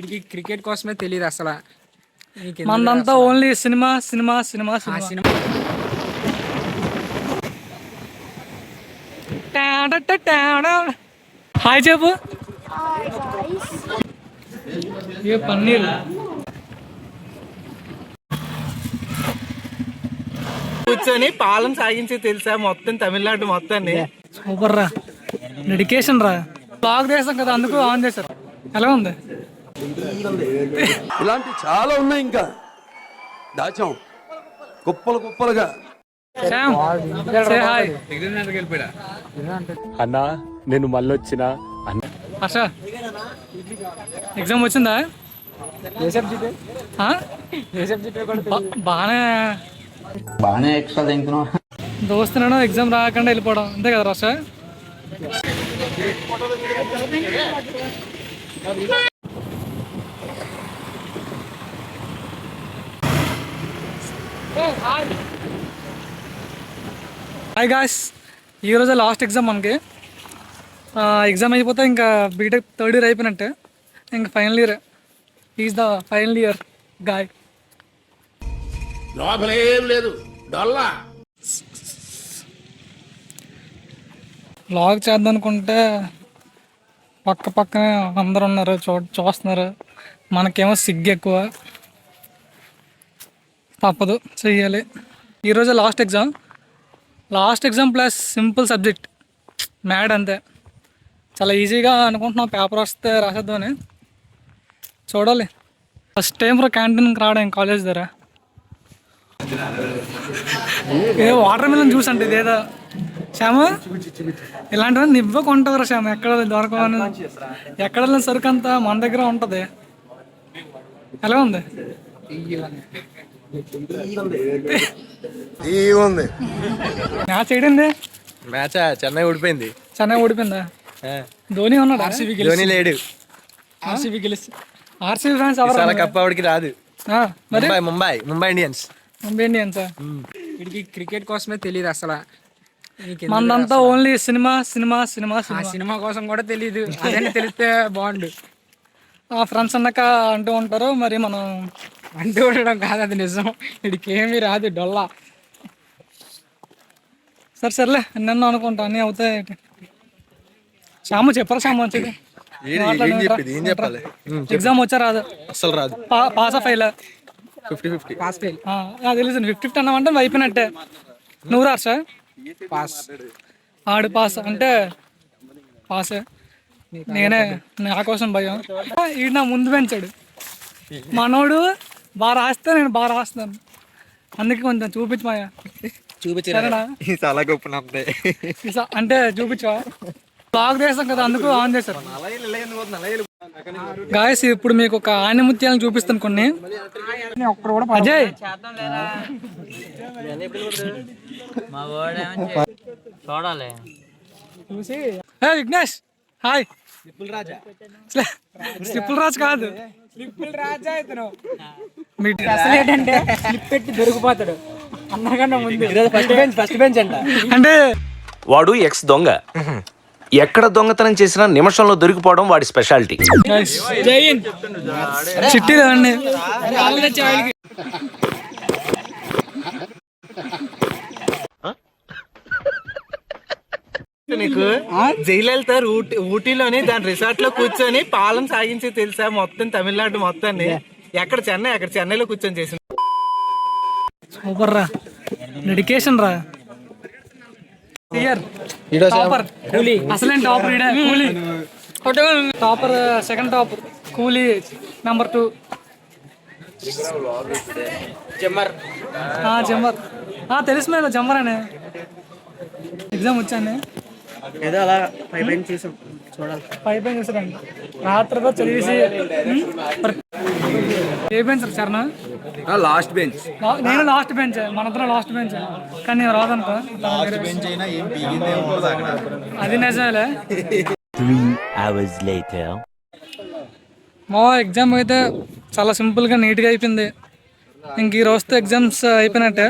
వీడికి క్రికెట్ కోసమే తెలియదు అసలు. మనదంతా only cinema cinema cinema cinema. Hi చెప్పు. ఏ పన్నీర్ కూర్చొని పాలన సాగించి తెలుసా మొత్తం తమిళనాడు మొత్తాన్ని. సూపర్ రా, డెడికేషన్ రా. బ్లాగ్ చేస్తాం కదా అందుకు ఆన్ చేశారు. ఎలా ఉంది? ఇలాంటి చాలా ఉన్నాయి, ఇంకా దాచాం కుప్పలు కుప్పలుగా. అన్నా నేను మళ్ళీ వచ్చిన హర్ష ఎగ్జామ్ వచ్చిందా? బాగానే ఎక్స్ట్రా తింటున్నావు. దోస్తున్నాడు ఎగ్జామ్ రాకుండా వెళ్ళిపోవడం అంతే కదా హర్ష? హాయ్ గాయ్స్, ఈరోజు లాస్ట్ ఎగ్జామ్ మనకి. ఎగ్జామ్ అయిపోతే ఇంకా బీటెక్ థర్డ్ ఇయర్ అయిపోయినట్టే. ఇంకా final year. Is the final year guy. Vlog చేద్దాం అనుకుంటే పక్కనే అందరు ఉన్నారు, చూస్తున్నారు. మనకేమో సిగ్గు ఎక్కువ, తప్పదు చెయ్యాలి. ఈరోజు last exam plus simple subject mad, అంతే. చాలా ఈజీగా అనుకుంటున్నాం, పేపర్ వస్తే రాసేద్దామని. చూడాలి. ఫస్ట్ టైం క్యాంటీన్కి రావడం కాలేజ్ దగ్గర. ఏ వాటర్ మిలన్ జ్యూస్ అంటే ఇదేదో శ్యామ, ఇలాంటివన్నీ నివ్వ కొంటారా శ్యామ? ఎక్కడ దొరకవని, ఎక్కడ సరుకు అంతా మన దగ్గర ఉంటుంది. ఎలా ఉంది? మ్యాచ్ చేయడండి. మ్యాచ్ చెన్నై ఓడిపోయిందా? ధోని ఉన్నాడు. ధోని లేడు. ఆర్సీబీ ఫ్యాన్స్ ఎవరు? కప్ ఆవిడకి రాదు. ముంబై ఇండియన్స్. వీడికి క్రికెట్ కోసమే తెలియదు అసలు. మనదంతా only cinema cinema cinema cinema కోసం కూడా తెలియదు. అదే తెలిస్తే బాగుండు. ఫ్రెండ్స్ అన్నాక అంటూ ఉంటారు, మరి మనం అంటూ ఉండడం కాదు, అది నిజం. వీడికి ఏమీ రాదు, డొల్లా. సర్లే నిన్న అనుకుంటా అన్నీ అవుతాయి. శ్యాము చెప్పరా? శ్యాము వచ్చేది ఎగ్జామ్ వచ్చా రాదు? అసలు రాదు. Pass of fail? 50-50 pass fail. తెలుసు. 50-50 అన్నామంటే అయిపోయినట్టే. నువ్వు రాస పాస్. ఆడు పాస్ అంటే పాసే. నేనే నా కోసం భయం. ఈడు నా ముందు పెంచాడు. మనోడు బాగా రాస్తే నేను బాగా రాస్తాను, అందుకే కొంచెం చూపించమాయా. చూపించారా? చాలా గొప్ప అంటే చూపించా. బ్లాగ్ చేస్తాం కదా అందుకు ఆన్ చేశారు. గాయస్, ఇప్పుడు మీకు ఒక ఆణిముత్యాలను చూపిస్తాను కొన్ని. అజయ్ చూసి. విఘ్నేష్ హాయ్. స్లిప్పుల్ రాజ్ కాదు, అసలు ఏంటంటే స్లిప్ పెట్టి దొరికిపోతాడు అందరికన్నా ముందు. ఫస్ట్ బెంచ్ అంట. అంటే వాడు ఎక్స్ దొంగ. ఎక్కడ దొంగతనం చేసినా నిమిషంలో దొరికిపోవడం వాడి స్పెషాలిటీ. చిట్టి అండి. నీకు జయలలిత ఊటీలోని దాని రిసార్ట్ లో కూర్చొని పాలన సాగించి తెలుసా మొత్తం తమిళనాడు మొత్తాన్ని. చెన్నైలో కూర్చొని చేసింది. సూపర్ రా, డెడికేషన్ రా. టాపర్ కూలీ, అసలేం టాపర్ కూలీ. టాపర్ సెకండ్ టాపర్ కూలీ, నెంబర్ 2 జమ్మర్. తెలుసు మేడం జమ్మర్ అని. ఎగ్జామ్ వచ్చాను ఏదో అలా పైపైన చూసాం, చూడాలి. పైపైన చూసారండి రాత్రితో చదివేసి. ఏ బెంచ్ చరణ? Last bench. నేను లాస్ట్ బెంచ్, మనందరం లాస్ట్ బెంచ్. కానీ రాదనుకో, అది నిజమేలే. 3 hours later. మా ఎగ్జామ్ అయితే చాలా సింపుల్గా నీట్గా అయిపోయింది. ఇంక ఈ రోజుతో ఎగ్జామ్స్ అయిపోయినట్టే.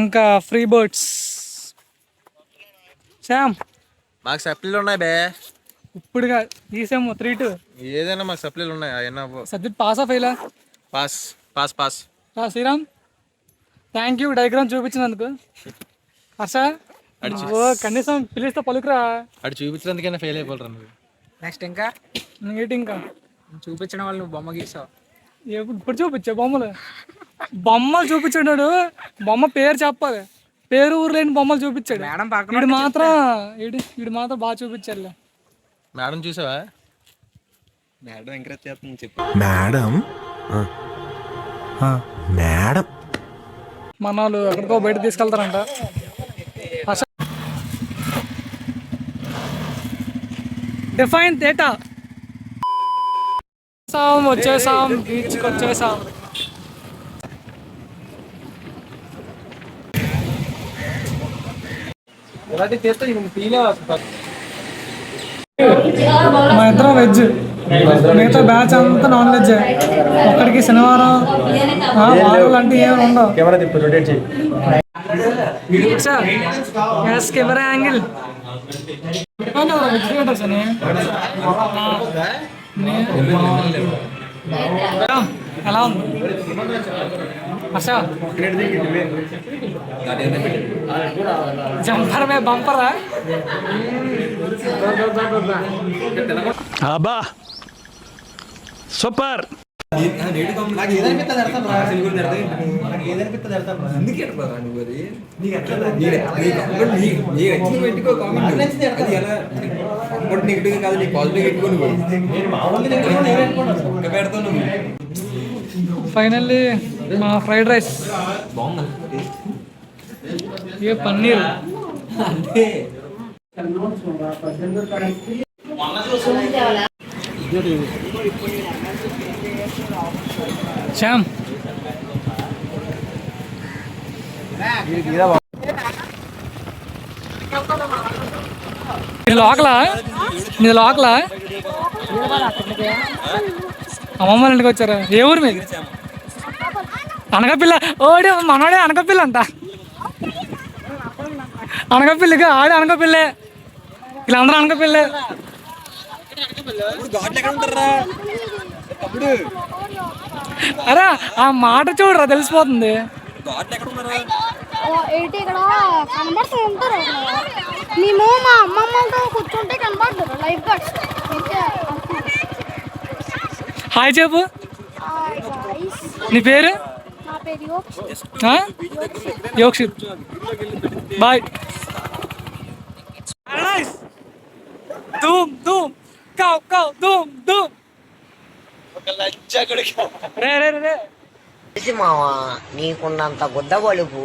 ఇంకా ఫ్రీ బర్డ్స్. శ్యామ్ మాకు సప్లీలు ఉన్నాయి బే. ఇప్పుడుగా ఈ సెమ్ 3-2 ఏదైనా మాకు సప్లీలు ఉన్నాయి అయినా సబ్జెక్ట్ పాస్ ఫెయిలా? Pass pass pass. Sriram thank you diagram చూపించినందుకు. హర్ష ఓ కనీసం పిలిస్తే పలుకురా. అటు చూపించినందుకైనా ఫెయిల్ అయిపోతారు నువ్వు. నెక్స్ట్ ఇంకా ఏంటి ఇంకా చూపించిన వాళ్ళు నువ్వు బొమ్మ గీసావు. ఇప్పుడు చూపించా బొమ్మలు చూపించాడు. బొమ్మ పేరు చెప్పాలి, పేరు ఊరు లేని బొమ్మలు చూపించాడు. మేడం పక్కన వీడు మాత్రం బాగా చూపించాడులే. మేడం చూసావా? మేడం ఎంకరేజ్ చేస్తుంది చెప్పు. మేడం మేడం మన వాళ్ళు ఎక్కడికో బయట తీసుకెళ్తారంట. Define theta. వచ్చేసాం బీచ్కి వచ్చేసాం. మా ఇద్దరం వెజ్, మిగతా బ్యాచ్ అంతా నాన్ వెజ్. ఒక్కడికి శనివారం వారాలు అంటే ఏమి ఉండవు. కెమెరా యాంగిల్ ఎలా ఉంది హర్ష? జంపర్ మే బంపరా? అబ్బా సూపర్. ఫైనల్లీ మా ఫ్రైడ్ రైస్, ఏ పన్నీర్, శ్యామ్ మీరు లోకల అమ్మమ్మ ఇంటికి వచ్చారా? ఏ ఊరు మీది? అనకాపల్లి. ఓడి మనోడే అనకాపల్లి అంట. అనకాపల్లిగా ఆడే అనకాపల్లి, వీళ్ళందరూ అనకాపల్లి. అరే ఆ మాట చూడరా తెలిసిపోతుంది. ఇక్కడ కనబడుతూ ఉంటారు. మేము మా అమ్మమ్మతో కూర్చుంటే కనబడతారు లైఫ్ గార్డ్స్. హాయ్ చెప్పు. నీ పేరు? నా పేరు యోక్షిత్. బాయ్. ధూమ్ ధూమ్ కౌ కౌ ధూమ్ ధూమ్. రే రే రే మావా, నీకున్నంత గుద్ద బలుపు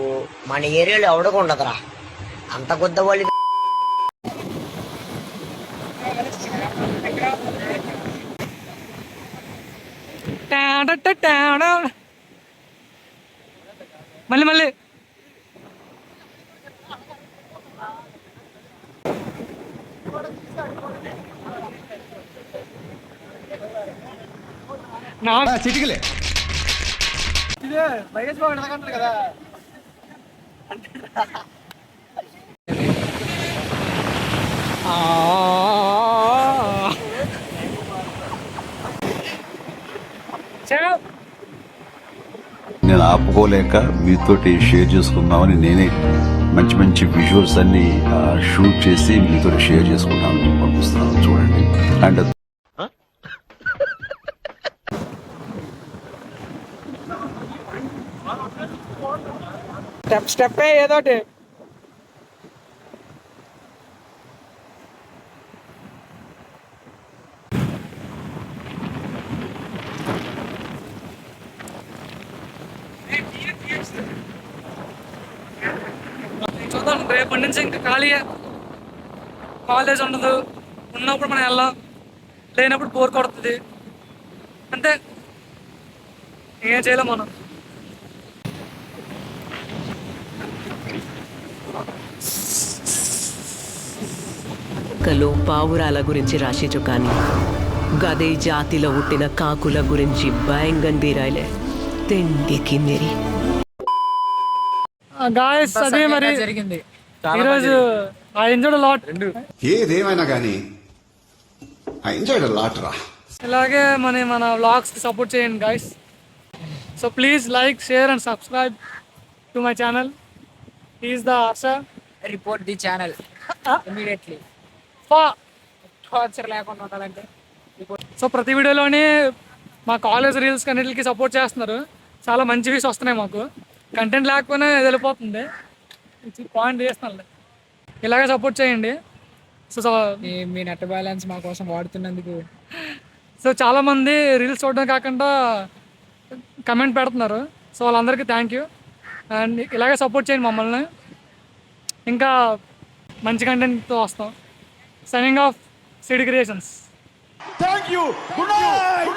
మన ఏరియాలో ఎవడకు ఉండదురా. అంత గుద్ద బలుపు. మళ్ళీ చిటికలే వైఎస్ బాబు ఎడకంటారు కదా. నేను ఆపుకోలేక మీతోటి షేర్ చేసుకుందామని నేనే మంచి మంచి విజువల్స్ అన్ని షూట్ చేసి మీతో షేర్ చేసుకుంటాను, పంపిస్తున్నాను చూడండి. అండ్ స్టెప్ ఏదోటి. చూద్దాం, రేపటి నుంచి ఇంకా ఖాళీయే. కాలేజ్ ఉండదు, ఉన్నప్పుడు మనం వెళ్ళాం, లేనప్పుడు బోర్ కొడుతుంది అంతే. ఏం చేయలేం మనం. కలు పావురాల గురించి రాసిచు కానీ గదే జాతిలో పుట్టిన కాకుల గురించి భయంగా బీరాయిలే తిండికి మీరి. గాయస్ అదే మరి జరిగింది ఈరోజు. I enjoyed lot. ఏదేమైనా కానీ ఇలాగే మన వ్లాగ్స్కి సపోర్ట్ చేయండి guys. So please like, share and subscribe to my channel. Is the Harsha. Report the channel immediately. Torture లేకుండా ఉండాలంటే సో ప్రతి వీడియోలోని మా కాలేజ్ రీల్స్కి అన్నిటికి సపోర్ట్ చేస్తున్నారు. చాలా మంచి వ్యూస్ వస్తున్నాయి మాకు. కంటెంట్ లేకపోయినా వెళ్ళిపోతుంది. పాయింట్ చేస్తున్నాను. ఇలాగే సపోర్ట్ చేయండి. సో మీ నెట్ బ్యాలెన్స్ మా కోసం వాడుతున్నందుకు. సో చాలామంది రీల్స్ చూడడం కాకుండా కమెంట్ పెడుతున్నారు. సో వాళ్ళందరికీ థ్యాంక్ యూ. అండ్ ఇలాగే సపోర్ట్ చేయండి మమ్మల్ని. ఇంకా మంచి కంటెంట్తో వస్తాం. Signing off CD creations. Thank you. Good night.